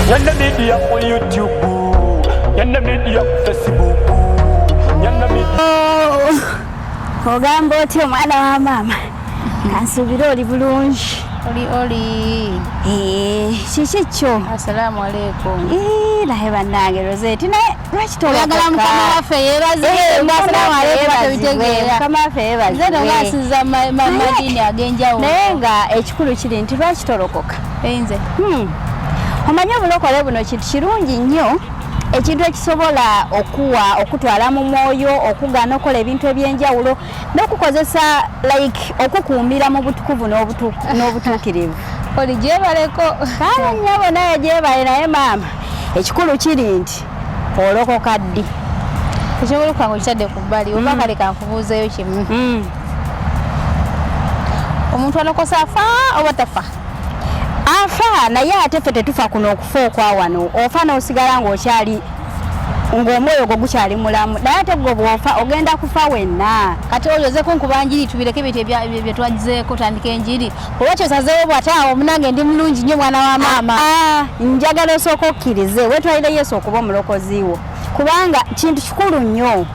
Nyondo Media on YouTube, Nyondo Media on Facebook, Nyondo Media. Ogamba otyo mwana wa mama. Kansubira oli bulungi. Oli. Kiki Assalamu alaikum. Naye bannange Rozet naye lwaki tolagala mukama waffe yeebaze. Assalamu alaikum mukama waffe yeebaze. Nze ngasiza madini agenjawo. Naye nga ekikulu kiri nti lwaki tolokoka? Nze. Omanyi obulokole buno kintu kirungi nnyo. Ekintu ekisobola okutwala mu mwoyo, okugaana okola ebintu ebyenjawulo n'okukozesa like okukuumira mu butukuvu n'obutuukirivu. Oli gyebaleko. Kale nnyabo naye gyebale naye maama. Ekikulu kiri nti olokoka ddi. Ekyobuluka ng'okitadde ku bbali oba kale kankubuuzeeyo kimu. Omuntu alokosa afa oba tafa? Afa naye ate ffe tetufa kuno okufa okwa wano. Ofa n'osigala ng'okyali ng'omwoyo gwo gukyali mulamu. Naye ate gwe bw'ofa ogenda kufa wenna. Kati oyozeeko nkuba njiri tubireke ebintu bye twagizeeko tandika enjiri. Olwaki osazeewo bw'ataawo omunange ndi mulungi nnyo mwana wa maama. Njagala osooka okkirize weetwalire Yesu okuba omulokozi wo. Kubanga kintu kikulu nnyo.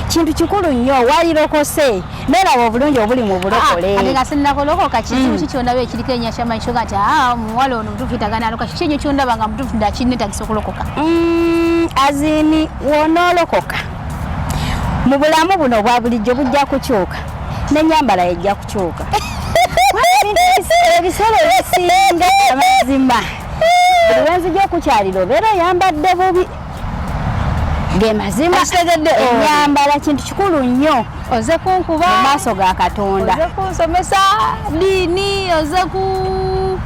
Kintu kikulu nnyo walirokose neraba obulungi obuli mu bulokole. Ate nga sinnakolokoka kizibu kikyondaba ekiriko ennyasha maisho kati muwala ono mutuufu itagana aloka kiki ekyo kyondaba nga mutuufu ndakinetagisa okolokoka. Azini woonoolokoka mu bulamu buno obwa bulijjo bujja kukyuka n'ennyambala ejja kukyuka. Ebiseera ebisinga amazima buli lwenzija okukyalira obeera oyambadde bubi. Ge mazima ennyambala kintu kikulu nnyo. Oze kunkuba mu maaso ga Katonda. Oze kunsomesa ddiini, oze ku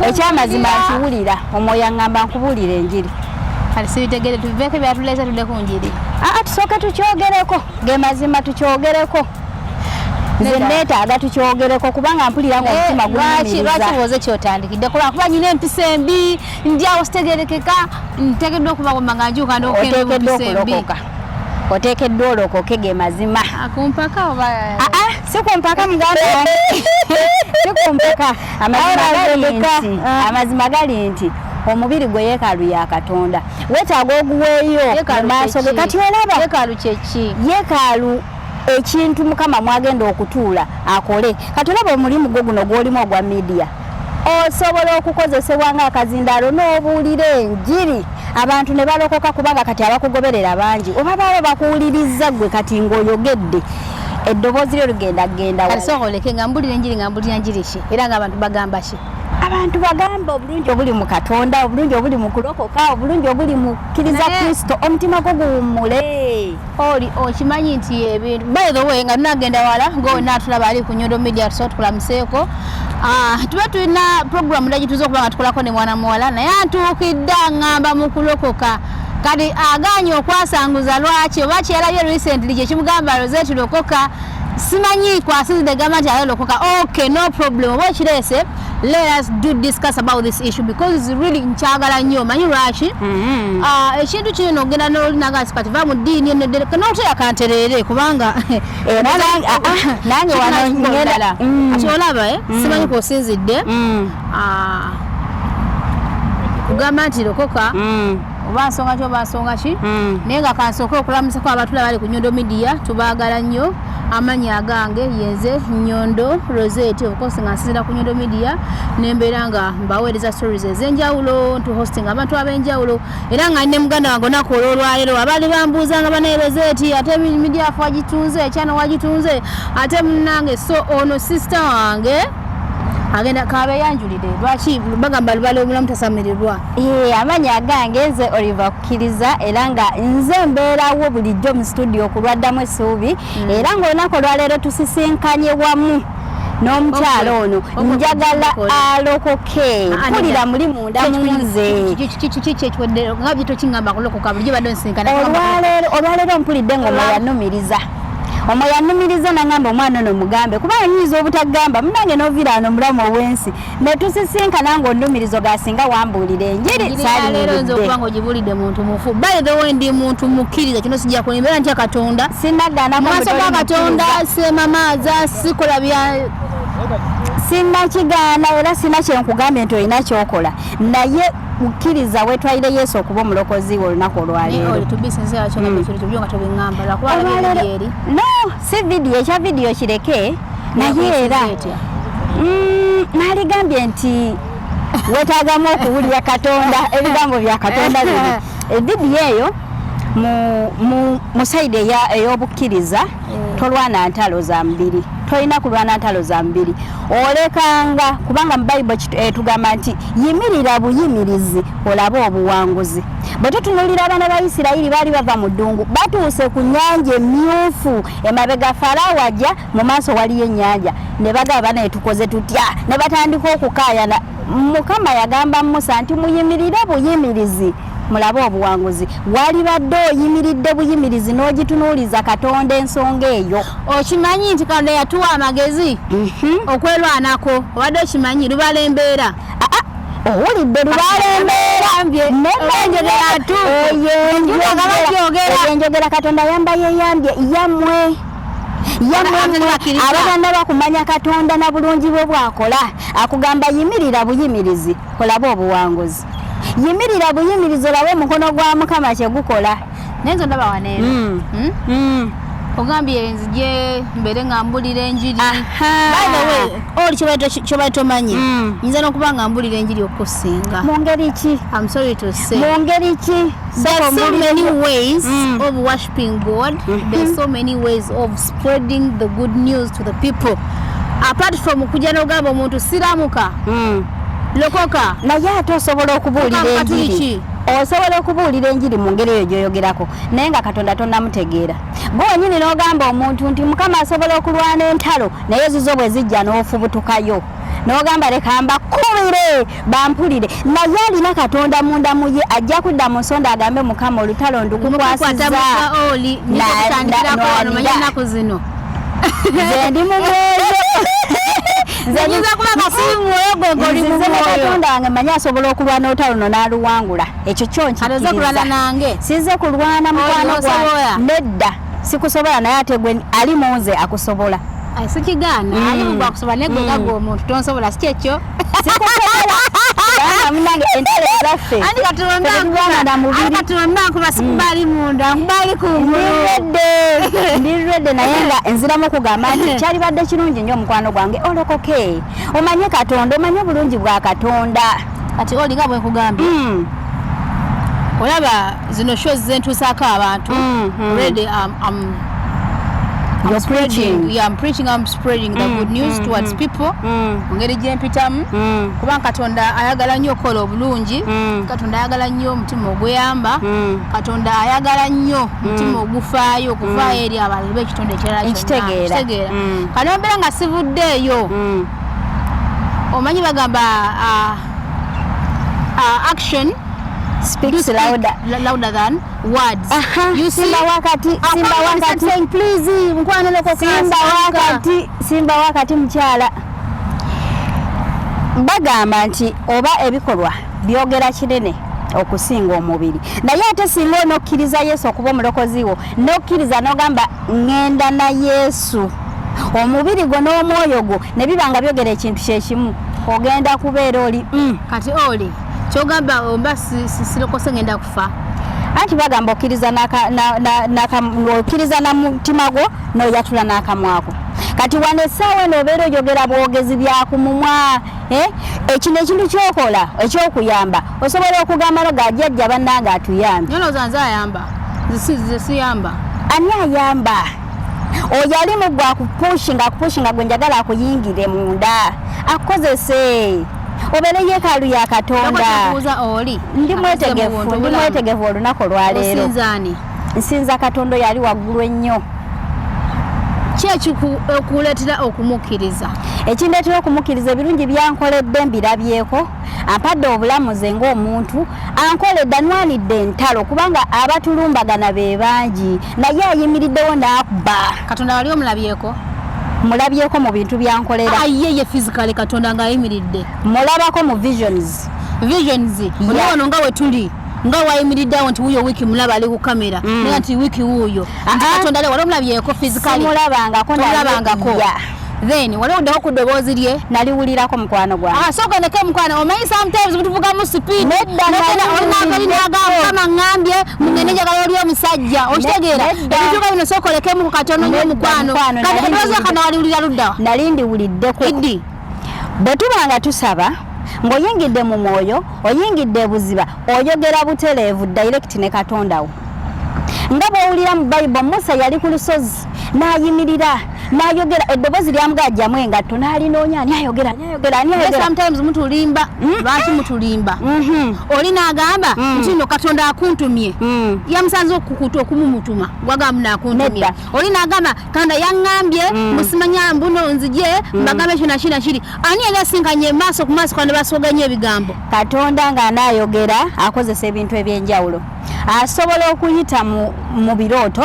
ekyamazima nkiwulira omwoyo aŋŋamba nkubuulira enjiri. Kale sibitegere tubiveeko byatuleese tudde ku njiri. Tusooke tukyogereko ge mazima tukyogereko. Nze neetaaga tukyogereko kubanga mpulira ng'omutima gunyumiriza. Lwaki bwoze kyotandikidde kuba nyina empisa embi ndyawo sitegerekeka nteekeddwa okuba nga njuuka n'okugenda empisa embi. Oteekeddwa olokoke ge mazima. Kumpaka oba si kumpaka muganda wange. Si kumpaka. Amazima gali nti omubiri gwe yeekaalu ya Katonda. Weetaaga oguweeyo mu maaso ge. Kati olaba yeekaalu kyeki? Yeekaalu ekintu Mukama mwagenda okutuula akole. Kati olaba omulimu gwo guno gw'olimu ogwa media. Osobola okukozesebwa ng'akazindaalo n'obuulira enjiri abantu ne balokoka kubanga kati abakugoberera bangi oba baaba bakuwulirizza gwe kati ng'oyogedde eddoboozi lyo ligenda wala. Sooka oleke nga mbulira enjiri nga mbulira njiri ki era ng'abantu bagamba ki? Abantu bagamba obulungi obuli mu Katonda, obulungi obuli mu kulokoka, obulungi obuli mu kkiriza Kristo, omutima gwo guwummule. Oli okimanyi nti ebintu by the way nga tunagenda wala ng'onna tulaba ali ku Nyondo Media Youtube tukulamuseeko. Tuba tulina program ndagi tuza okuba nga tukolako ne mwana muwala naye antuukidde aŋŋamba mu kulokoka. Kati aganye okwasanguza lwaki oba kyerabye recently kye kimugamba Rozet lokoka. Simanyi kwasizidde gamba nti ayolokoka. Okay, no problem. Oba kireese let us discuss about this issue because it's really nkyagala nnyo manyi lwaki ekintu kino ogenda n'olinaga kati va mu ddiini n'otera kanterere kubanga nange wano ngenda ati olaba simanyi kw'osinzidde kugamba nti lokoka oba nsonga ki oba nsonga ki naye nga kansooke okulamusako abatula bali ku Nyondo Media tubaagala nnyo. Amanyi agange yenze Nyondo Rozet obukosi nga nsinzira ku Nyondo Media nembeera nga mbaweereza stories ez'enjawulo ntu hosting abantu ab'enjawulo era nga ne muganda wange onaku olwalero abaali bambuuzanga banaye Rozet ate media yafu wagitunze ekyano wagitunze ate munnange so ono sister wange agenda kabe yanjulire lwaki bagamba lubale omulamu tasamirirwa. Amanyi agange nze Oliver kukkiriza era nga nze mbeerawo bulijjo mu studio okulwaddamu essuubi era ng'olunaku olwaleero tusisinkanye wamu n'omukyalo ono njagala alokoke mpulira muli munda munze nga byetokingamba kulokoka bulijjo badde nsinkana olwaleero mpulidde ng'omwoyo annumiriza. Omwoyo annumiriza nangamba omwana ono mugambe kuba nyinza obutagamba munange n'oviraano mulamu ow'ensi ne tusisinkana ng'onnumirizo gasinga wambuulira enjiri saalimiridde okuba ng'ogibulidde muntu mufu. By the way ndi muntu mukkiriza kino sijja kulimbeera ntya Katonda sinagana mu maaso ga Katonda semamaaza sikola bya sinna kigaana era sinna kyenkugambye nti olina kyokola naye mukkiriza wetwalire Yesu okuba omulokozi olunaku olwaleero. No, si vidiyo ekya vidiyo kireke naye era naligambye nti wetaagamu okuwulira Katonda ebigambo bya Katonda bino. Evidiyo eyo mu sayidi ey'obukkiriza tolwana ntalo za mbiri, tolina kulwana ntalo za mbiri, olekanga kubanga mu Bayibuli tugamba nti yimirira buyimirizi olabe obuwanguzi. Bwe tutunuulira abaana ba Isirayiri baali bava mu ddungu batuuse ku nnyanja emmyufu, emabega Falaawo ajja, mu maaso waliyo ennyanja, ne bagamba bana tukoze tutya, ne batandika okukaayana. Mukama yagamba Musa nti muyimirire buyimirizi mulabe obuwanguzi. Wali badde oyimiridde buyimirizi n'ogitunuuliza Katonda ensonga eyo. Okimanyi nti Katonda yatuwa amagezi okwerwanako, obadde okimanyi Lubala embeera? Owulidde Lubala embeera enjogera Katonda yamba yeyambye yammwe abatanda bakumanya Katonda na bulungi bwe bwakola, akugamba yimirira buyimirizi olabe obuwanguzi. Yimirira buyimirizi olabe omukono gwa Mukama kye gukola. Nenzo ndaba waneero ogambye nzije mbere nga mbulira enjiri. By the way, oli kyoba tomanyi nze n'okuba nga mbulira enjiri okusinga. Mu ngeri ki? I'm sorry to say. Mu ngeri ki? There's so many ways of worshiping God. There's so many ways of spreading the good news to the people. Apart from kujja n'ogamba omuntu siramuka lokoka, naye ate osobola okubuulira enjiri. Osobola okubuulira enjiri mu ngeri eyo gyoyogerako naye nga Katonda tonnamutegeera. Bwonyini n'ogamba omuntu nti Mukama asobola okulwana entalo naye zizo bwe zijja n'ofubutukayo n'ogamba leka mbakubire bampulire, naye alina Katonda munda mu ye ajja kudda mu nsonda agambe Mukama olutalo ndukukwasiza nze ndi mu mwoyo nziza kuba kasimu mwoyo gwe oli mu mwoyo. Katonda wange manyi asobola okulwana olutalo no n'aluwangula. Ekyo kyonkikiriza. Kulwana nange sinze kulwana mukwano gwa nedda sikusobola naye ate gwe ali munze akusobola. Sikigaana ali mu akusobola ne gwe gagwo omuntu tonsobola si kyekyo sikusobola. Munange entele zaffe andi katonda nkuba sikubali munda nkubali ndirredde naye nga enziramu okugamba nti kyali badde kirungi nnyo omukwano gwange olokoke omanye Katonda omanye obulungi bwa Katonda. Kati oli nga bwe nkugambye olaba zino shows zentuusaako abantu already I'm preaching, I'm spreading the good news towards people. Ngeri gyempitamu kubanga Katonda ayagala nnyo okola obulungi, Katonda ayagala nnyo omutima ogweyamba, Katonda ayagala nnyo omutima ogufaayo okuvaayo eri abantu b'ekitonde ekitegeera. Kano mbeera nga sivuddeeyo omanyi bagamba action speaks louder than words. You see, Simba wakati saying please mkwano loko Simba wakati mchala bagamba nti oba ebikolwa byogera kinene okusinga omubiri, naye ate singa onokkiriza Yesu okuba omulokozi wo nokkiriza n'ogamba ngenda na Yesu, omubiri gwo n'omwoyo gwo ne bibanga byogera ekintu kyekimu, ogenda kubeera oli kati oli kyogamba omba sirokose ngenda kufa. Anti bagamba okkiriza na mutima gwo n'oyatula n'akamwako. Kati wano essaawa n'obeera oyogera bwogezi bya ku mumwa ekino ekintu kyokola ekyokuyamba osobola okugamba no gajjajja bannange atuyambe. Nyono zanze ayamba zisize siyamba. Ani ayamba? Oyali mu gwa kupushinga gwe njagala akuyingire munda akozese obere yekalu ya Katonda. Ndi mwetegefu olunaku lwaleero. Nsinza Katonda yali waggulu ennyo. Kyeki okuleetera okumukkiriza? Ekindeetera okumukkiriza ebirungi byankoledde mbirabyeko, ampadde obulamuzi ng'omuntu, ankoledde anwanidde entalo kubanga abatulumbagana be bangi naye ayimiriddewo n'akuba. Katonda wali omulabyeko? Mulabyeko mu bintu byankolera. Ye physically Katonda ng'ayimiridde? Mulabako mu visions. Ono nga we tuli nga wayimiriddewo nti wuyo wiki mulaba ali ku kamera naye nti wiki wuyo Katonda wali omulabyeko physically? Simulabangako. then wali uddawo ku ddoboozi lye naliwulirako mukwano gwange so ganeke mukwano omanyi sometimes butuvuga mu speed kama ngambye mungene njagala oli omusajja okitegeera ebituuka bino sookolekemu ku katono nnyo mukwano kati eddoboozi kana waliwulira luddawa nali ndiwuliddeko bwe tuba nga tusaba ng'oyingidde mu mwoyo oyingidde ebuziba oyogera butereevu direct ne katondawo nga bw'owulira mu Bible Musa yali ku lusozi n'ayimirira n'ayogera eddoboozi lyamugajjamu engatto n'alinoonya ani ayogera sometimes mutulimba lwaki mutulimba oli n'agamba nti no Katonda akuntumye yamusanze okumumutuma gwagamba n'akuntumye oli n'agamba Katonda yaŋŋambye musimanya mbuno nzije mbagambe kino kiri ani yali asinkanye maaso ku maaso kandi basooganye ebigambo Katonda ng'anaayogera akozesa ebintu eby'enjawulo asobola okuyita mu birooto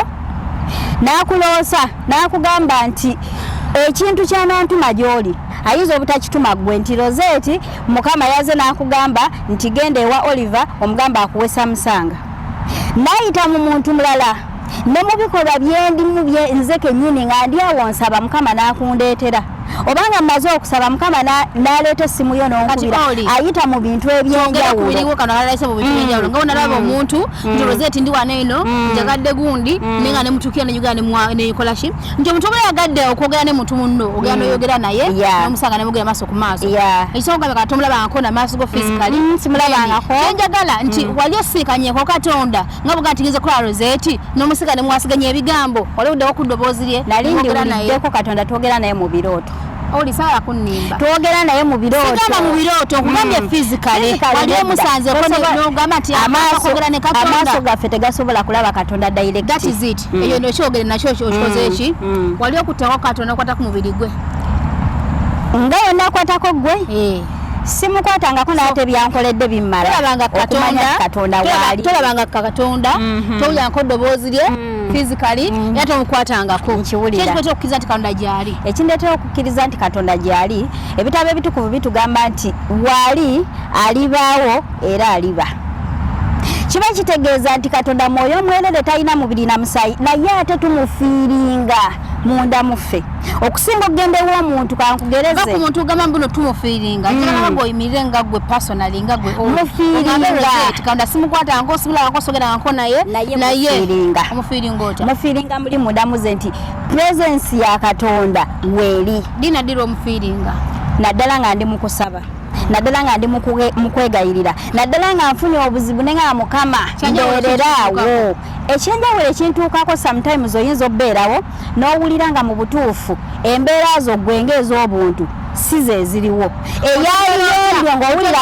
n'akuloosa n'akugamba nti ekintu ky'anaantuma gy'oli ayinza obutakituma ggwe nti Rozet Mukama yaze n'akugamba nti genda ewa Oliver omugamba akuwesa musanga n'ayita mu muntu mulala ne mu bikolwa byendimu nze kennyini nga ndi awo nsaba Mukama n'akundeetera obanga mmaze okusaba Mukama n'aleeta essimu yo n'onkubira ayita mu bintu eby'enjawulo nga onalaba omuntu nti Rozet ndi wano eno njagadde gundi nenga ne mutukira ne Uganda ne yukola ki nti omuntu oba yagadde okwogera ne muntu munno ogenda n'oyogera naye n'omusanga ne mugera maaso ku maaso ekisooka kati tomulabangako na maaso go physically simulabangako njagala nti wali osiikanyeko Katonda nga bw'ogaa nti ngenze kulaba Rozet n'omusika ne mwasiganya ebigambo wali oddewo ku ddoboozi lye nali ndiwuliddeko Katonda twogera naye mu birooto oli sawa kunimba twogera naye mu birooto sigamba mu birooto okugambye physically wali omusanze n'ogamba nti akwogera ne Katonda amaaso gaffe tegasobola kulaba Katonda direct that is it eyo ndio kyogere nakyo okikoze eki wali okuttako Katonda okwata ku mubiri gwe nga yonna akwatako gwe simukwatangako naate byankoledde bimmala okumanya Katonda waali tolabanga Katonda towulirangako ddoboozi lye physically era tomukwatangako kyekikuleetera okukkiriza nti Katonda gy'ali ekindeetera okukkiriza nti Katonda gy'ali ebitabo ebitukuvu bitugamba nti waali alibaawo era aliba kiba kitegeeza nti Katonda mwoyo omwerere talina mubiri na musaayi naye ate tumufiiringa munda muffe okusinga okugenda ew'omuntu kankugereze ku muntu ogamba mbuno tumufiiringa njagala gwoyimirire nga gwe personally nga gwe mufiiringa Katonda simukwatangako simulabangako sogerangako naye omufiiringa otya mufiiringa muli mundamu ze nti presence ya Katonda weeri dinadira omufiiringa naddala nga ndi mukusaba naddala nga ndi mukwegayirira naddala nga nfunye obuzibu ne nga Mukama mbeereraawo ekyenjawulo ekintuukako sometimes oyinza obbeerawo n'owulira nga mu butuufu embeera zo gwe ng'ez'obuntu si ze ziriwo eyaliyo ng'owulira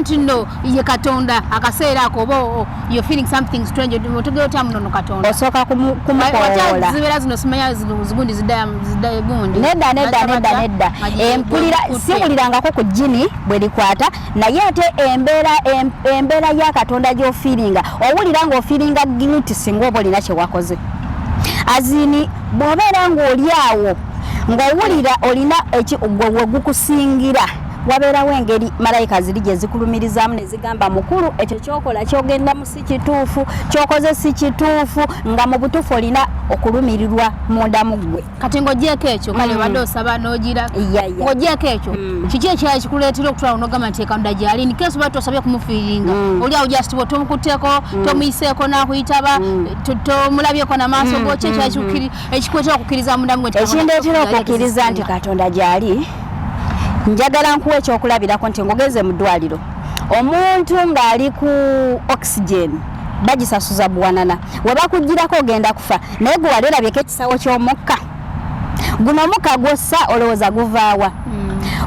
nti no ye Katonda akaseera ako oba you're feeling something strange otegera otya munono Katonda osooka kumukoola zibeera zino simanya zigundi ziddayo gundi nedda empulira siwulirangako ku jjini bwe likwata naye ate embeera ya Katonda gy'ofiiringa owulira ng'ofiiringa guilty singa oba olina kye wakoze azini bw'obeera ng'oli awo ng'owulira olina gwe gukusingira wabeerawo engeri malayika ziri gye zikulumirizamu ne zigamba mukulu ekyo kyokola kyogendamu si kituufu kyokoze si kituufu nga mu butuufu olina okulumirirwa mundamu gwe kati ng'ogyeko ekyo kale obadde osaba n'ogira ng'ogyeko ekyo kiki ekyali kikuleetera okutwala n'ogamba nti Katonda gy'ali ni keesi oba tosabye kumufiiringa oli awo just bwe tomukutteko tomuyiseeko n'akuyitaba tomulabyeko n'amaaso go ki ekyali ekikuleetera okukkiriza mundamu gwe ekindeetera okukkiriza nti Katonda gy'ali njagala nkuwa ekyokulabirako nti ng'ogeze mu ddwaliro omuntu ng'ali ku oxygen bagisasuza buwanana we bakugirako ogenda kufa naye gwe wali olabyeko ekisawo ky'omukka guno omukka gwossa olowooza guvaawa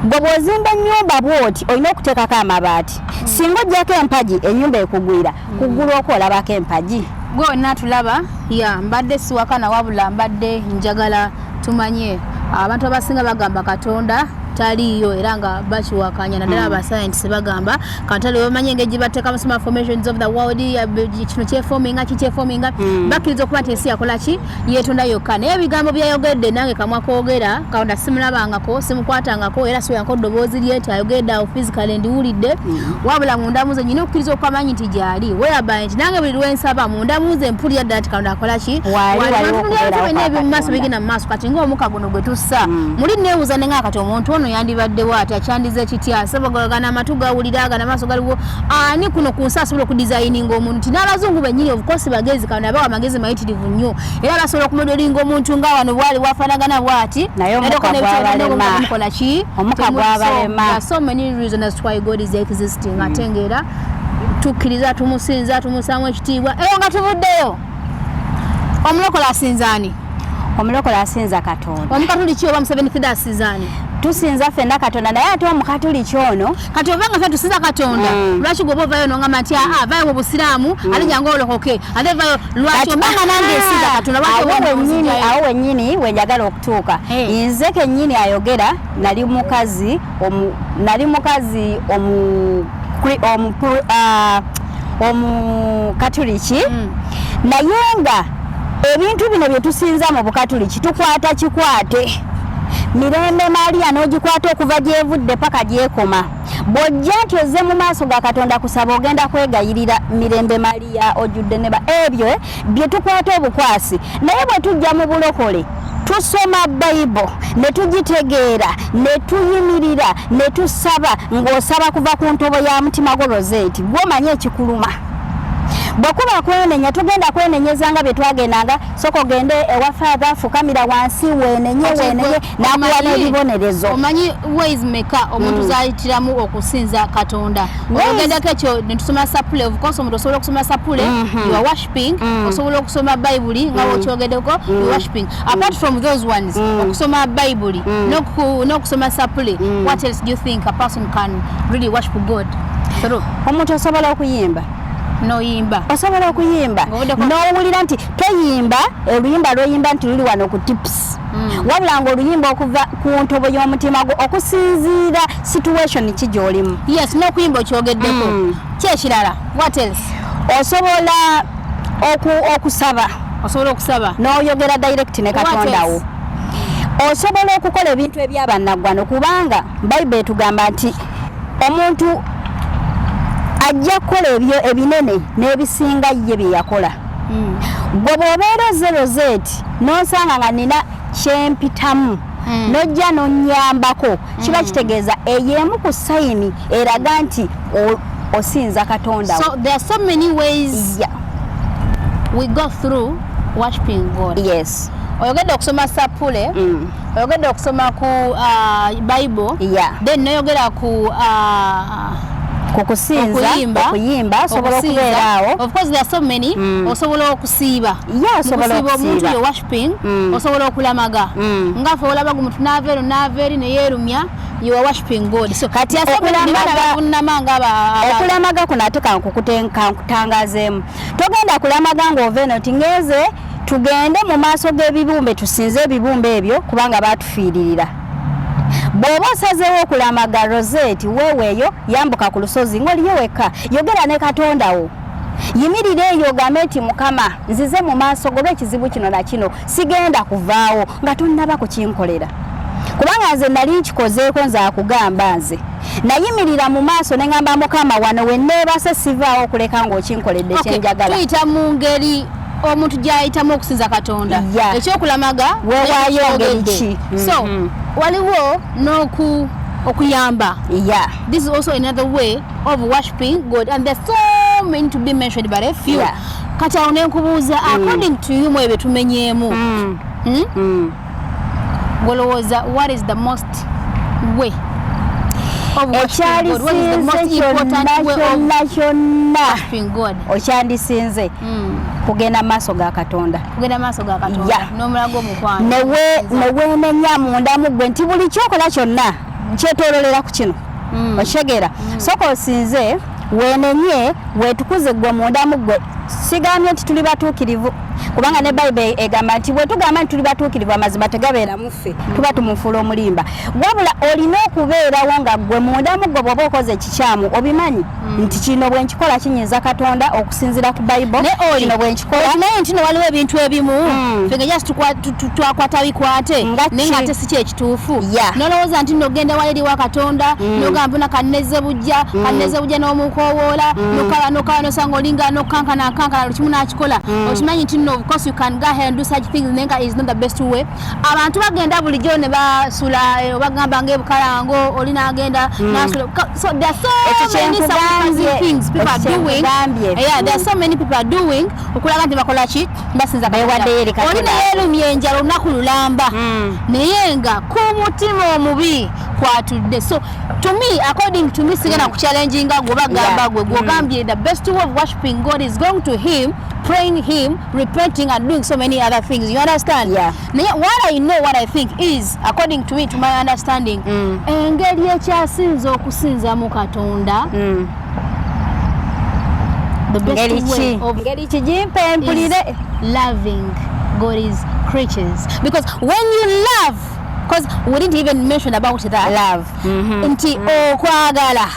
gwe bw'ozimba ennyumba bw'oti olina okuteekako amabaati singa oggyako empagi ennyumba ekugwira kuggulu okwo olabako empagi gwe wonna tulaba mbadde siwakana wabula mbadde njagala tumanye abantu abasinga bagamba Katonda taliyo era nga bakiwakanya naddala aba scientists bagamba kantale bamanye engeri bateekamu some formations of the world kino kyefominga bakkiriza okuba nti ensi yakola ki yeetonda yokka naye ebigambo byayogedde nange kamwa koogera katonda simulabangako simukwatangako era siweyanko ddoboozi lye nti ayogedde awo physically ndiwulidde wabula mundamuze nyina okukkiriza okubamanyi nti gyali weyaba nti nange buli lwensaba mundamuze mpulira ddala nti katonda akola ki ebyomumaaso bigenda mu maaso kati ng'omuka guno gwe tussa muli neewuza ne nga kati omuntu ono yandibaddewo ati akyandize kitya sebagana amatu gawulira gana amaaso galiwo ani kuno ku nsi asobola okudizayininga omuntu nti n'abazungu bennyini obukosi bagezi katonda abawa amagezi mayitirivu nnyo era basobola okumodelinga omuntu nga wano bwali wafaanagana bwati naye omuka gwabalema so many reasons why God is existing ate ng'era tukkiriza tumusinza tumusaamu ekitiibwa eyo nga tuvuddeyo omulokola asinzaani omulokola asinza Katonda omukatuliki oba Museveni asinzaani tusinza ffenna Katonda naye ate omukatuliki ono kati obanga ffe tusinza Katonda lwaki gwoba ovayo nongamba nti vayo mu busiraamu ate jangu olokoke ate vayo lwaki obanga nange esinza Katonda awo wennyini wenjagala okutuuka nze kennyini ayogera nali mukazi omukatuliki naye nga ebintu bino bye tusinza mu bukatuliki tukwata kikwate mirembe Maria n'ogikwata okuva gyevudde paka gyekoma bw'ojja nti ozze mu maaso ga Katonda kusaba ogenda kwegayirira mirembe Maria ojjudde neba ebyo bye tukwata obukwasi naye bwe tujja mu bulokole tusoma Bible ne tugitegeera ne tuyimirira ne tusaba ng'osaba kuva ku ntobo ya mutima gwo Rozet gw'omanye ekikuluma bwekuba kwenenya tugenda kwenenyeza nga bye twagendanga soko ogende ewa Father fukamira wansi wenenye nakuwa n'ebibonerezo omanyi ways meka omuntu zayitiramu okusinza Katonda ogendako ekyo netusoma sapule of course omuntu osobola okusoma sapule you are worshiping osobola okusoma Bible nga wokyogeddeko you worshiping apart from those ones okusoma Bible n'okusoma sapule what else do you think a person can really worship God omuntu osobola okuyimba noyimba osobola okuyimba n'owulira nti toyimba oluyimba lwoyimba nti luli wano ku tips wabula ng'oluyimba okuva ku ntobo y'omutima gwo okusinziira situation ki gy'olimu yes n'okuyimba okyogeddeko kyekirala what else osobola okusaba n'oyogera direct ne Katondawo osobola okukola ebintu ebyabannagwano kubanga Bible etugamba nti omuntu ajja kukola ebyo ebinene n'ebisinga ye bye yakola gwe bw'obeera Rozet n'osanga nga nina kyempitamu n'ojja n'onnyambako kiba kitegeeza ey'emu ku sayini eraga nti osinza Katonda so there are so many ways we go through worshiping God yes oyogedde okusoma sapule oyogedde okusoma ku Bible then noyogera ku kukusinza okuyimba osobola okubeera awo of course there are so many osobola okusiiba osobola okusiiba omuntu yo worshiping osobola okulamaga ngafe olaba omuntu naveeri neyeerumya you are worshiping God so kati okulamaga kuno ate kankutangazeemu togenda kulamaga ng'ova eno ti ngeze tugende mu maaso g'ebibumbe tusinze ebibumbe ebyo kubanga baatufiiririra bw'oba osazeewo okulamaga Rozet weeweeyo yambuka ku lusozi ng'oliyo wekka yogera ne Katondawo yimirira eyo ogambe nti Mukama nzize mu maaso go lw'ekizibu kino na kino sigenda kuvaawo nga tonnaba kukinkolera kubanga nze nali nkikozeeko nze akugamba nze nayimirira mu maaso ne ngamba Mukama wano wenneebase sivaawo okuleka ng'okinkoledde kyenjagala tuyita mu ngeri omuntu gyayitamu okusinza Katonda ekyokulamaga weewaayo ngeri ki so waliwo okuyamba this is also another way of worshiping God and there's so many to be mentioned but a few kati awo nenkubuuza according to you mwebyo tumenyeemu golowooza what is the most way ekyalisinze kyonna okyandisinze kugenda maaso ga Katonda n'omulago omukwano neweenenya mundamu gwe nti buli kyokola kyonna kyetoololera ku kino okigera soka osinze weenenye weetukuze gwe mundamu gwe sigambye nti tuli batuukirivu kubanga ne Bible egamba nti bwe tugamba nti tuli batuukirivu amazima tegabeera muffe tuba tumufuula omulimba wabula olina okubeerawo nga gwe mundamu gwe bw'oba okoze ekikyamu obimanyi nti kino bwe nkikola kinyinza Katonda okusinziira ku Bible kino bwe nkikola naye nti waliwo ebintu ebimu fege just twakwata bikwate naye ng'ate si kyekituufu nolowooza nti nogenda wali eri wa Katonda nogamba na kanneze bujja n'omukoowoola nokaba nosanga olinga nokankana lukimu n'akikola okimanyi nti no of course you can go ahead and do such things nenga is not the best way abantu bagenda bulijjo ne basula bagamba ng'ebukalango oli n'agenda n'asula so there are so many sacrificing things people are doing there are so many people are doing okulaga nti bakola ki basinza oli neyeerumya enjala olunaku lulamba naye nga ku mutima omubi kwatudde so to me according to me sigenda ku challenginga gwe bagamba gwe gwogambye the best way of worshiping God is going to him praying him repenting and doing so many other things you understand what I know what I think is according to me to my understanding engeri ekyasinza okusinza mu Katonda the best way of loving God's creatures because when you love because we didn't even mention about that love nti okwagala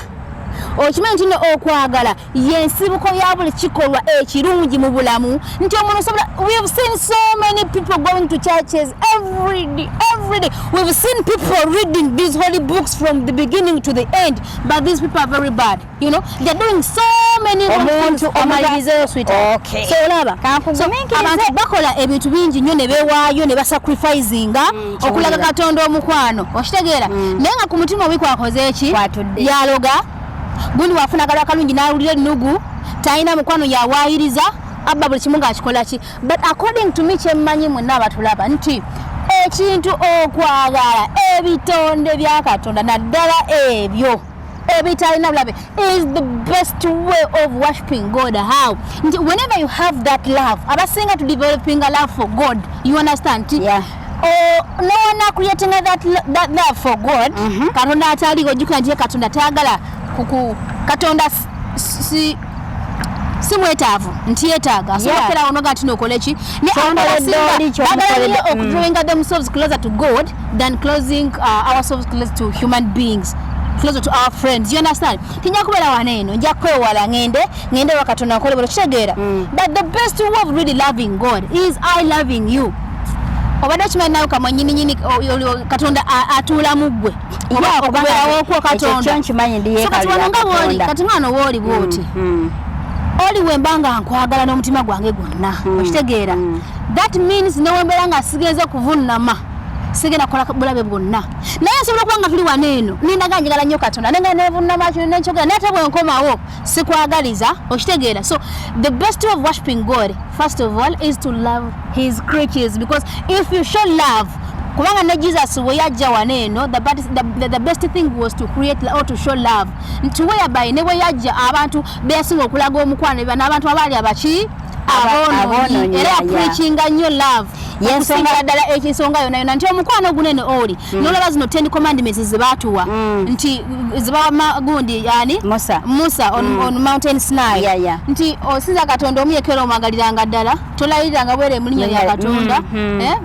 okimanyi nti okwagala yensibuko ya buli kikolwa ekirungi mu bulamu nti omuntu osobola we have seen so many people going to churches every day we've seen people reading these holy books from the beginning to the end but these people are very bad you know they're doing so many things omalirizeyo sweetheart okay so olaba abantu bakola ebintu bingi nnyo ne beewaayo ne basacrificinga okulaga Katonda omukwano okitegeera naye nga ku mutima obi kwakoze eki yaloga gundi wafuna kalwa kalungi n'awulira ennugu talina mukwano yawaayiriza abba buli kimu ng'akikola ki but according to me kyemmanyi mwenna abatulaba nti ekintu okwagala ebitonde bya Katonda naddala ebyo ebitalina bulabe is the best way of worshiping God. How? Whenever you have that love abasinga to developing a love for God you understand no one creating that love for God Katonda ataliwo ojjukira nti Katonda tayagala Katonda si mwetaavu nti yeetaaga asobokera onoga ati nokola ki ne drawing themselves closer to God than closing ourselves closer to human beings closer to our friends you understand tinja kubera waneeno nja kwewala ngende wa Katonda nkole bolo kitegeera but the best way of really loving God is I loving you obadde kimanyi nawe kamwe nyini Katonda atuula mu ggwe okubeerawo okwo Katonda kati ngano wooli bwoti oli wembanga nkwagala n'omutima gwange gwonna okitegeera that means newembeera nga sigenze kuvunnama sigenda kukola bulabe bwonna naye nsobola okuba nga tuli waneeno nindaga njagala nnyo Katonda nenga nevunnama kino nenkyogera naye ate bwe nkomawo sikwagaliza okitegeera so the best way of worshiping God first of all is to love his creatures because if you show love kubanga ne Jesus we yajja waneeno the best thing was to create or to show love nti whereby ne we yajja abantu beyasinga okulaga omukwano n'abantu abaali abaki abono era preachinga nnyo love yensonga ddala ekisonga yonna nti omukwano ogunene oli nolaba zino 10 commandments zebatuwa nti zibawa gundi yani Musa on mountain Sinai nti osinza Katonda omuyekera omwagaliranga ddala tolayiranga bwere mu linnya lya Katonda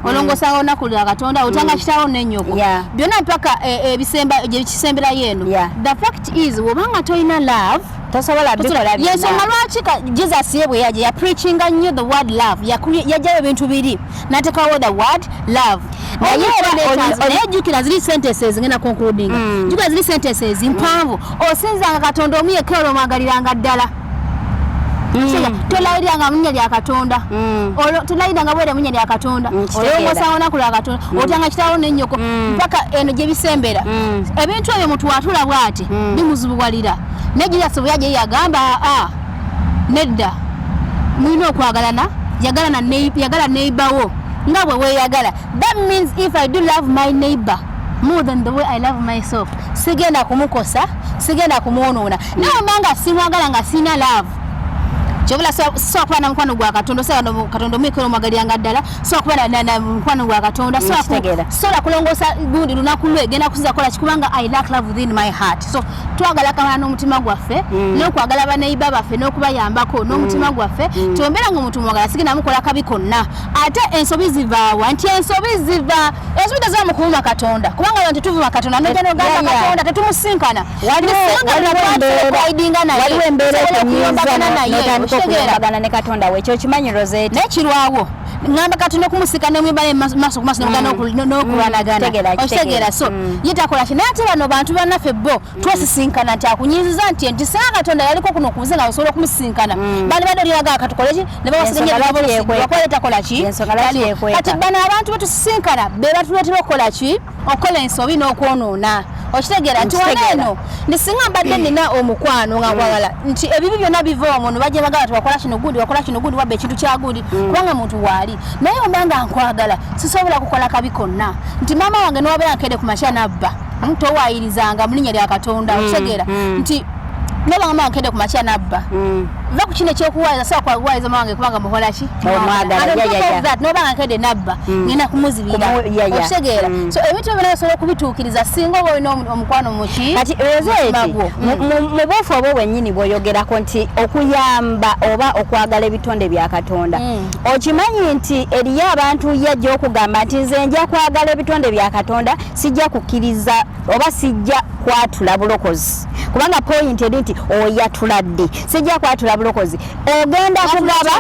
olongosanga olunaku lya Katonda otanga kitaawo n'ennyoko byonna mpaka ebisemba gye kisembera yeno the fact is wobanga toyina love tosobola bikola bino yensonga lwaki Jesus yebwe yaje ya preaching nnyo the word love yajayo ebintu biri natekawo the word love naye jukira ziri sentences ngena concluding jukira ziri sentences mpanvu osinzanga Katonda omuyekero omwagaliranga ddala tolayiranga munnya lya Katonda tolayiranga bwere munnya lya Katonda olongosa olunaku lwa Katonda otanga kitaawo n'ennyoko mpaka eno gye bisembera ebintu ebyo mutuwatula bw'ati bimuzibuwalira ne Jesus bwe yaje yagamba nedda mulina okwagalana yagala neighborwo nga bwe weeyagala that means if I do love my neighbor more than the way I love myself sigenda kumukosa sigenda kumwonoona naye mbanga simwagala nga sina love Kyobula so kuba na mukwano gwa Katonda so Katonda mwekero magaliyanga ddala so kuba na mukwano gwa Katonda so kulongosa gundi lunaku lwegenda kuziza kola kikubanga I lack love within my heart. So twagala kama n'omutima gwaffe n'okwagala baneiba baffe n'okubayambako n'omutima gwaffe tombera ngo omuntu mwagala sigenda mukola kabi konna ate ensobi zivaawa nti ensobi ziva ensobi tezamu kuuma Katonda kubanga abantu tuvuma Katonda n'ogenda ogamba Katonda tetumusinkana waliwo embeera okuyambagana ne Katonda we ekyo kimanyi Rozet nekirwawo ngamba Katonda kumusikana mwibale maso kumaso n'okulwanagana okitegera so yitakola ki naye ate bano bantu bannaffe bo twesisinkana nti akunyiziza nti entisanga Katonda yaliko kuno okubuze nga osobola okumusinkana bali badoliraga akatukola ki ne bawasigakola ki kati bano abantu betusisinkana be batuleetera okukola ki okukola ensobi n'okwonoona okitegera nti wano nisinga mbadde nina omukwano nga nkwagala nti ebibi byonna biva omwo no bajja bagala tuwakola kino gundi wabba ekintu kya gundi kubanga muntu waali naye ombanga nkwagala sisobola kukola kabi konna nti maama wange n'owabeera nkedde ku makya nabba towayirizanga mu linnya lya Katonda okitegera nti noba mama nkede ku makya nabba va ku kino ekyokuwaayiza sawa kwawayiza mawange kubanga mukola ki noba nkede nabba ngenda kumuzibira okitegeera so ebintu ebyo nasobola okubituukiriza singa oba olina omukwano muki kati mu bwefu obwo bwennyini bw'oyogerako nti okuyamba oba okwagala ebitonde bya Katonda okimanyi nti eriyo abantu yajja okugamba nti nze nja kwagala ebitonde bya Katonda sijja kukkiriza oba sijja kwatula bulokozi kubanga point eri nti oyatuladde sijja kwatula bulokozi ogenda kugaba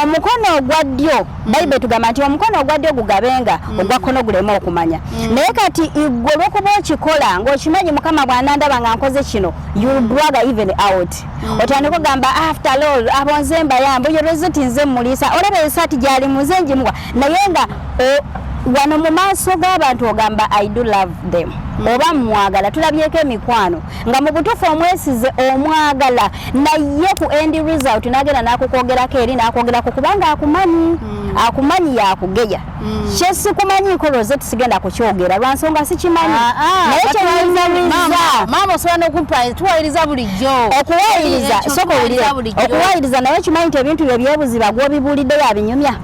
omukono ogwa ddyo Bayibuli tugamba nti omukono ogwa ddyo gugabenga ogwa kkono gulema okumanya naye kati igwe lwokuba okikola ng'okimanyi Mukama bw'anandaba nga nkoze kino you drag even out otandika ogamba after all abo nze mbayamba oyo Rozet nze muliisa olaba esaati gyali muze njimuwa naye nga wano mu maaso g'abantu ogamba I do love them oba mwagala tulabyeko emikwano nga mu butuufu omwesize omwagala naye ku end result n'agenda n'akukwogerako eri n'akwogerako kubanga akumanyi yakugeya kyesikumanyiiko Rozet sigenda kukyogera lwa nsonga sikimanyi naye kyemaama osobola n'okumpulira tuwayiriza bulijjo okuwayiriza soka owulire okuwayiriza naye kimanyi nti ebintu byo ebyobuziba gw'obibulidde yabinyumya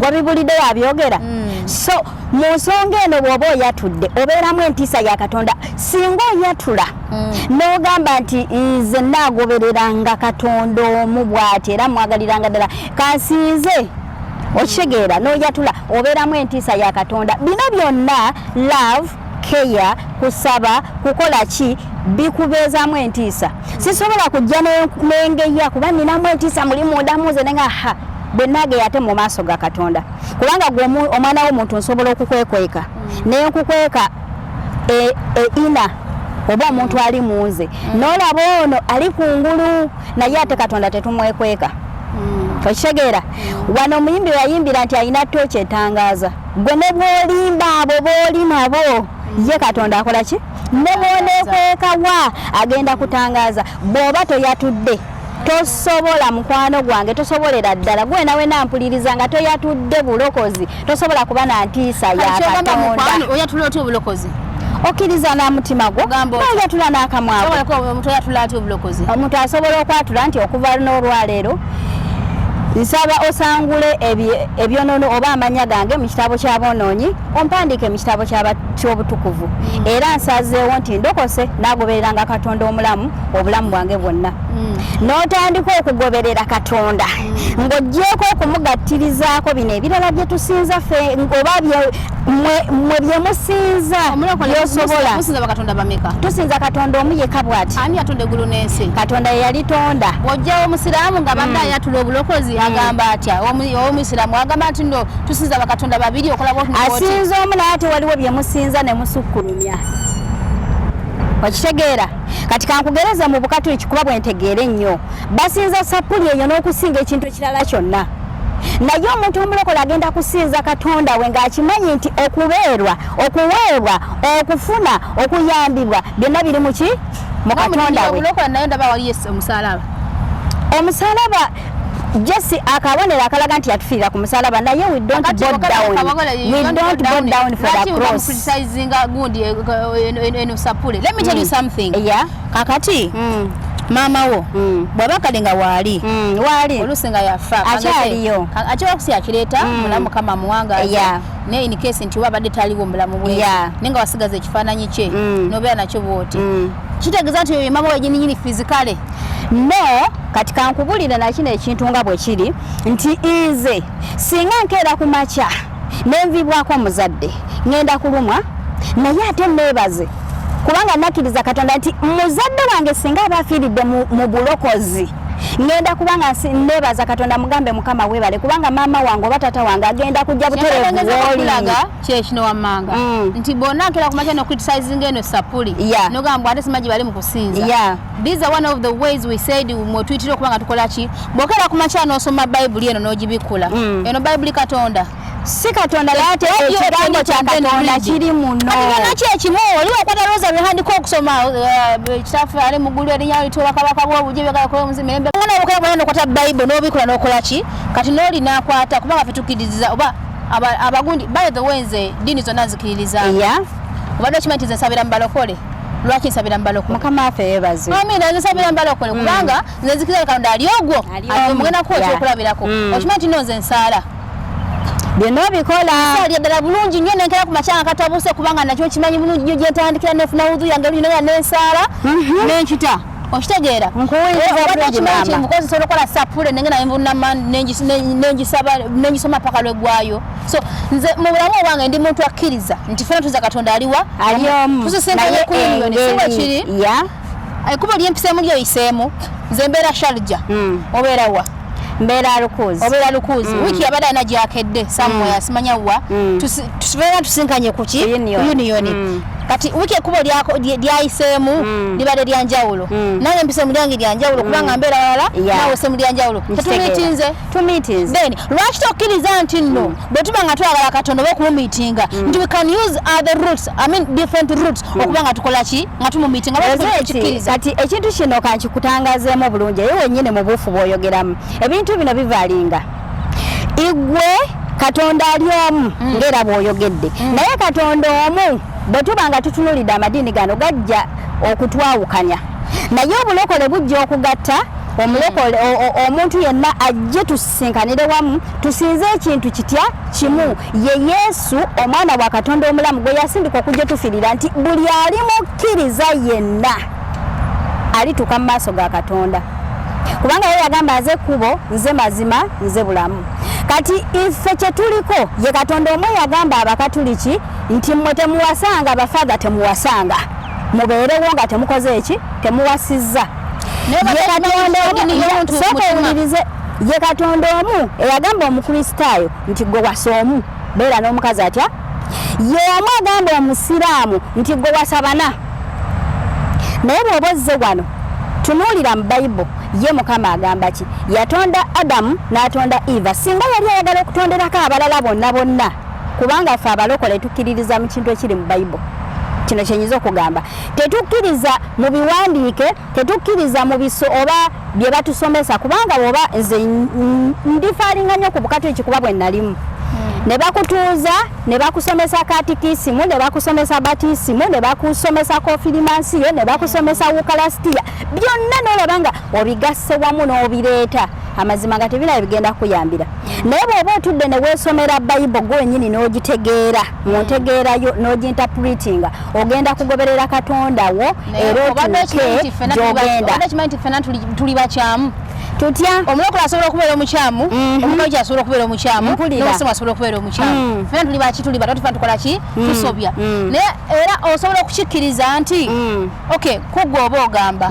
gw'obibulidde yabyogera so mu nsonga eno bw'oba oyatudde obeeramu entiisa ya Katonda singa oyatula n'ogamba nti nze naagobereranga Katonda omu bw'ati era mwagaliranga ddala kansinze okitegeera n'oyatula obeeramu entiisa ya Katonda bino byonna love care kusaba kukola ki bikubeezaamu entiisa sisobola kujja n'engeya kuba ninamu entiisa muli mundamu nze nenga bwenage ate mu maaso ga Katonda kubanga gwe omwana w'omuntu nsobola okukwekweka naye nkukweka ina oba omuntu ali munze n'olaba ono ali kungulu naye ate Katonda tetumwekweka okitegeera wano omuyimbi yayimbira nti alina ttooki etangaaza gwe ne bw'olimba abo b'oli nabo ye Katonda akola ki ne bw'oneekwekawa agenda kutangaaza bw'oba toyatudde tosobola mukwano gwange tosobolera ddala gwe nawe nampuliriza nga toyatudde bulokozi tosobola kuba na ntiisa ya Katonda oyatula otya obulokozi okkiriza n'omutima gwo oyatula n'akamwako omuntu asobola okwatula nti okuva n'olwaleero nsaba osangule ebyonono oba amanya gange mu kitabo ky'aboonoonyi ompandiike mu kitabo ky'obutukuvu era nsazeewo nti ndokose naagobereranga Katonda omulamu obulamu bwange bwonna n'otandika okugoberera Katonda ng'oggyeko okumugattirizaako bino ebirala bye tusinza ffe oba mwe bye musinza byosobola tusinza Katonda omu yekka bw'ati ani yatonda eggulu n'ensi Katonda ye yalitonda bw'ojjawo omusiraamu nga badde ayatula obulokozi agamba atya omusiraamu agamba nti no tusinza bakatonda babiri okolabo asinza omu naye ate waliwo bye musinza ne musukkulumya okitegeera kati kankugereza mu Bukatuliki kuba bwentegeera ennyo basinza sapuli eyo n'okusinga ekintu ekirala kyonna naye omuntu omulokole agenda kusinza Katonda we ng'akimanyi nti okubeerwa okuweebwa okufuna okuyambibwa byonna biri mu ki mu Katonda we naye ndaba wali omusalaba Jesse akabonera akalaga nti yatufiira ku musalaba naye we don't go down for the cross criticizing gundi eno sapule let me tell you something yeah kakati mama wo bwabakalenga wali olusinga yafa akyaliyo akyoba kusi akireta mulamu kama muwanga ne in case nti wabadde taliwo mulamu bwe nenga wasigaza ekifaananyi kye nobeera nakyo bwoti kitegeeza nti oyo mama we nyini physically no kati kankubulira nakino ekintu nga bwe kiri nti ize singa nkeera ku makya nenvibwako omuzadde ngenda kulumwa naye ate neebaze kubanga nakkiriza Katonda nti muzadde wange singa aba afiiridde mu bulokozi ngenda kubanga neebaza Katonda mugambe Mukama weebale kubanga maama wange oba tata wange agenda kujja butereevu w'olilaga kyekino wammanga nti bonna nkera ku makya nocriticizing eno sapuli nogamba ate simaji bali mu kusinza these are one of the ways we said mwetuyitira okubanga tukola ki bw'okera ku makya n'osoma bayibuli eno n'ogibikula eno bayibuli Katonda si Katonda late ekigambo kya Katonda kiri muno nakyo ekimu oli wakwata roza bihandiko okusoma kitafe ali mugulu erinnya litola kabaka bw'obujje byagala omuzimirembe ngana obukola bwana okwata bayibuli n'obikula n'okola ki kati n'oli n'akwata kubanga fe tukkiririza oba abagundi by the way nze ddiini zonna nzikiririza obadde okimanyi nti nze nsabira mu balokole lwaki nsabira mu balokole Mukama waffe yeebaze amina nze nsabira mu balokole kubanga nze nzikiriza Katonda ali ogwo mugendako ekyokulabirako okimanyi nti nno nze nsaala byonna obikola saalya ddala bulungi nnyo nenkera ku makyanga katabuse kubanga nakyo kimanyi bulungi nnyo gyentandikira nefuna wudhu yange lunyinoya nensaala nenkita okitegeera nkuwulirizakimanyi okukola sapule nengena nvunama nengisoma paka lwegwayo so nze mu bulamu obwange ndi muntu akkiriza nti fena tuza Katonda aliwa tusisinkanye ku yuniyoni siwe kiri ekkubo lyempiseemu lyoyiseemu nze mbeera Sharja obeera wa mbeera Lukuzi wiki yabadde alina gyakedde somewhere asimanya wa tubeera tusinkanye ku ki yuniyoni kati wiki ekkubo lyayiseemu libadde lyanjawulo nange mpise mu lyange lyanjawulo kubanga mbeera walala nawe se mu lyanjawulo tetumiitinze then lwaki tokkiriza nti nno bwe tuba nga twagala Katonda oba okumumiitinga nti we can use other routes different routes okuba nga tukola ki nga tumumiitinga kati ekintu kino kankikutangazeemu bulungi eyo wennyini mu buufu bw'oyogeramu ebintu bino bivaalinga igwe Katonda ali omu ng'era bw'oyogedde naye Katonda omu bwe tuba nga tutunulidde amadiini gano gajja okutwawukanya naye obulokole bujja okugatta omulokole omuntu yenna ajje tusisinkanire wamu tusinze ekintu kitya kimu ye Yesu omwana wa Katonda omulamu gwe yasindika okujja tufiirira nti buli ali mukkiriza yenna alituuka mu maaso ga Katonda kubanga ye yagamba nze kkubo nze mazima nze bulamu kati ife kye tuliko ye Katonda omwe yagamba Abakatuliki nti mmwe temuwasanga Abafaada temuwasanga mubeerewo nga temukoze eki temuwasizza ye Katonda omu eyagamba Omukristaayo nti gwe wasa omu beera n'omukazi atya ye omu agamba Omusiraamu nti gwe wasa bana naye bw'oba ozze wano tunuulira mu Bayibuli ye Mukama agamba ki yatonda Adamu n'atonda Eva singa yali ayagala okutonderako abalala bonna kubanga ffe abalokole tukkiririza mu kintu ekiri mu Bayibuli kino kyenyiza okugamba tetukkiriza mu biwandiike tetukkiriza mu biso oba bye batusomesa kubanga bwoba nze ndifaalinga nnyo ku Bukatoliki kuba bwe nalimu ne bakutuuza ne bakusomesa katikisimu ne bakusomesa batisimu ne bakusomesa konfirimansiyo ne bakusomesa wukalasitiya byonna n'olaba nga obigasse wamu n'obireeta amazima nga tebiraba bigenda kuyambira naye bw'oba otudde ne weesomera Bayibuli gwennyini n'ogitegeera mu ntegeerayo n'oginterpretinga ogenda kugoberera Katonda wo era otuuke gy'ogenda tuli bakyamu tutya omulokole asobola okubeera omukyamu omukazi asobola okubeera omukyamu n'omusimu asobola okubeera omukyamu fena tuli baki tuli bato tufa tukola ki tusobya naye era osobola okukikkiriza nti okay kuggwe oba ogamba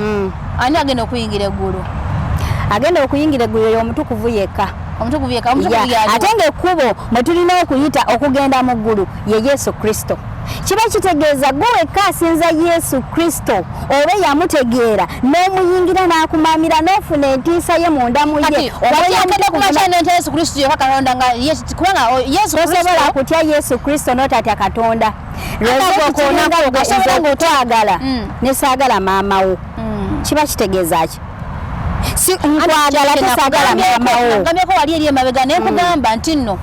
ani agenda okuyingira eggulu agenda okuyingira eggulu y'omutukuvu yekka ate ng'ekkubo mwe tulina okuyita okugenda mu ggulu ye Yesu Kristo kiba kitegeeza gwe wekka asinza Yesu Kristo oba yamutegeera n'omuyingira n'akumaamira n'ofuna entiisa ye mundamu ye osobola kutya Yesu Kristo n'otatya Katonda ng'otwagala ne saagala maama wo kiba kitegeeza ki nkwagala tesaagala maama wo ngambyeko wali eri emabega naye kugamba nti nno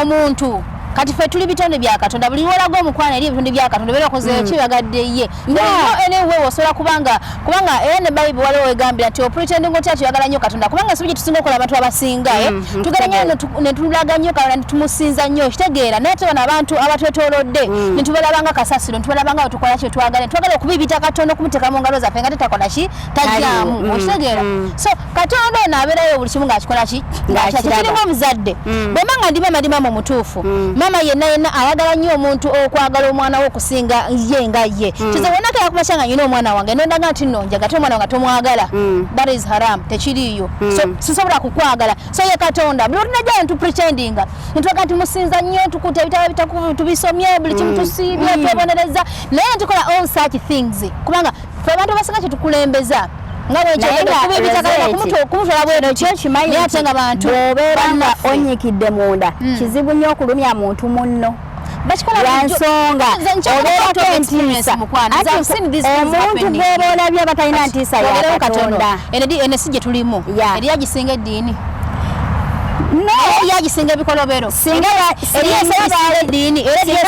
omuntu kati ffe tuli bitonde bya Katonda buli wolaga omukwana eri ebitonde bya Katonda bera koze kibagadde ye anyway osobola kubanga era ne Bible waliwo egambira nti pretending oti akiyagala nnyo Katonda kubanga sibye tusinga okola abantu abasinga tugala nnyo ne tulaga nnyo Katonda ne tumusinza nnyo kitegeera naye tubona abantu abatwetoolodde ne tubalabanga kasasiro ne tubalabanga tukola kye twagala okubibita Katonda okumuteeka mu ngalo zaffe nga tetakola ki tajjaamu okitegeera so Katonda ono abeerayo buli kimu ng'akikola ki ng'akirimu omuzadde bwemba nga ndima mu mutuufu mama yenna ayagala nnyo omuntu okwagala omwana we okusinga ye nga ye kize wonaka yakumasya nga nyina omwana wange nondaga nti nno njagate omwana wange tomwagala that is haram tekiriiyo so sisobola kukwagala so ye Katonda buli tunajja ntu pretendinga ntwaga nti musinza nnyo tukuta ebitabo tubisomye buli kimu tusiibye twebonereza naye ntukola all such things kubanga ffe abantu abasinga kye tukulembeza bwobeeranga onyikidde munda kizibu nnyo okulumya muntu munno lwansonga obeerako entiisa omuntu gw'oba olabye abatalina ntiisa ya Katonda ene si gye tulimu eri yagisinga eddiini yagisinga ebikolobero singa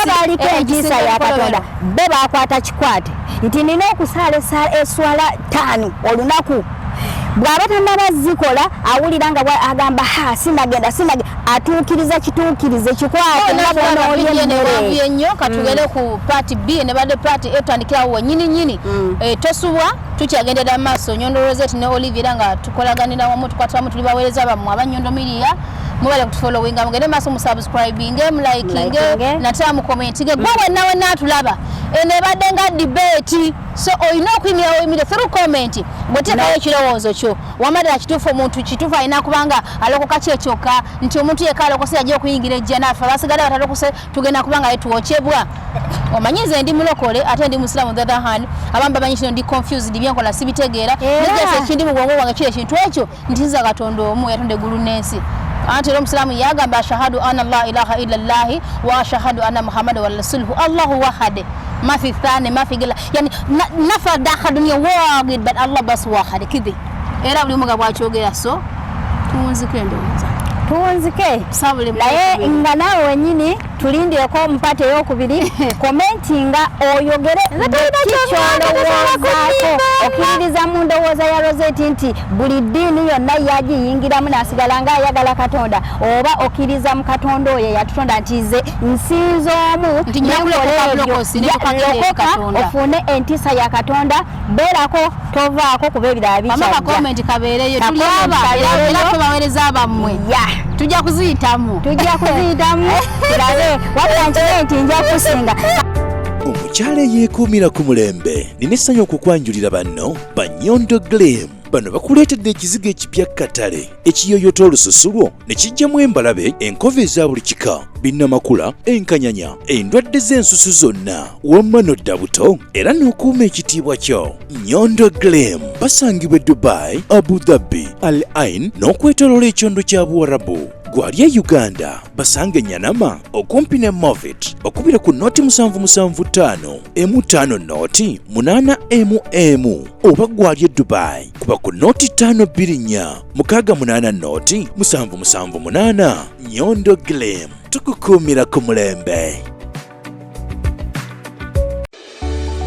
baaliko entiisa ya Katonda be bakwata kikwate nti nina okusaala eswala 5 olunaku bw'aba tannabazikola awulira nga agamba sinagenda atuukiriza kituukirize kikwate nabwonoolye nnyo katugere ku part B ne badde part A tutandikirawo wennyini tosubwa tukyagendera mu maaso Nyondo Rozet ne Olivia nga tukolaganira wamu tukwatamu tuli baweereza bammwe aba Nyondo Media mubale kutufollowinga mugende maaso mu subscribing liking natera mu commenting gwe wenna atulaba ene badde nga debate so oyina okuyimira through comment bw'oteekayo ekirowoozo kyo wamalira kituufu omuntu kituufu alina kubanga alokoka kyekyoka nti omuntu yekka alokose ajja okuyingira ejja naffe abasigala batalokose tugenda kubanga yetuwokyebwa omanyi nze ndi mulokole ate ndi musiramu on the other hand abamu bamanyi kino ndi confused byenkola sibitegeera negesa ekindi mu bwongo bwange kiri ekintu ekyo ntinza Katonda omu yatonda eggulu n'ensi anti era omusiraamu yagamba ashahadu anna la ilaha illa llahi wa ashahadu anna muhammada wa rasuluhu allahu wahade ما في ثاني ما في قله يعني نفر داخل الدنيا واجد بل الله بس واحد كذا era buli muga bwakyogera so tuwunzike ndowooza tuwunzike naye nga naawe wennyini tulindireko mpate ey'okubiri commentinga oyogere kikyolowoozaako okkiririza mu ndowooza ya Rozet nti buli ddiini yonna yagiyingiramu n'asigala nga ayagala Katonda oba okkiriza mu Katonda oyo yatutonda nti nze nsinza omu lokoka ofune entiisa ya Katonda beerako tovaako kuba ebirala bikyajja kabeereyo tulaba era tubaweereza bammwe tujja kuziyitamu tulabe wabula nkire nti nja kusinga omukyala eyeekuumira ku mulembe nina essanyu okukwanjulira banno ba Nyondo Glam bano bakuleetedde ekizigo ekipya katale ekiyoyota olususu lwo ne kijjamu embalabe enkova eza buli kika binnamakula enkanyanya endwadde z'ensusu zonna wamma n'odda buto era n'okuuma ekitiibwa kyo Nyondo Glam basangibwa Dubai, Abu Dhabi, Al Ain n'okwetooloola ekyondo kya Buwarabu gwali e Uganda basange Nyanama okumpi ne Movit bakubira ku noti 775 M5 noti 8 oba gwali e Dubai kuba ku noti 524 680 noti 778 Nyondo Glam tukukuumira ku mulembe.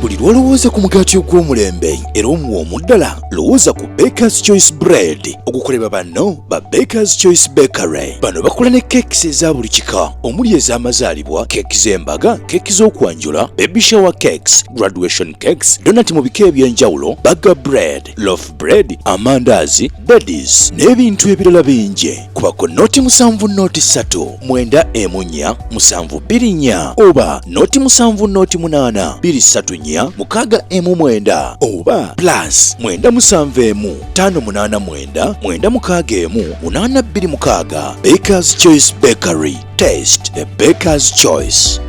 Buli lwolowooza ku mugaati ogw'omulembe era omuwoomu ddala lowooza ku Baker's Choice Bread okukolebwa banno ba Baker's Choice Bakery. Bano bakola ne cakes eza buli kika omuli ez'amazaalibwa, keeki z'embaga, keeki z'okwanjula, baby shower cakes, graduation cakes, donati mu bika eby'enjawulo, burger bread, loaf bread, amandaazi, daddies n'ebintu ebirala bingi. Kuba ku noti 7 noti 3 9 4 724 oba noti 7 noti 8 234 mukaaga M9 oba plus 971 589 961 826. Baker's Choice Bakery. Taste the Baker's Choice.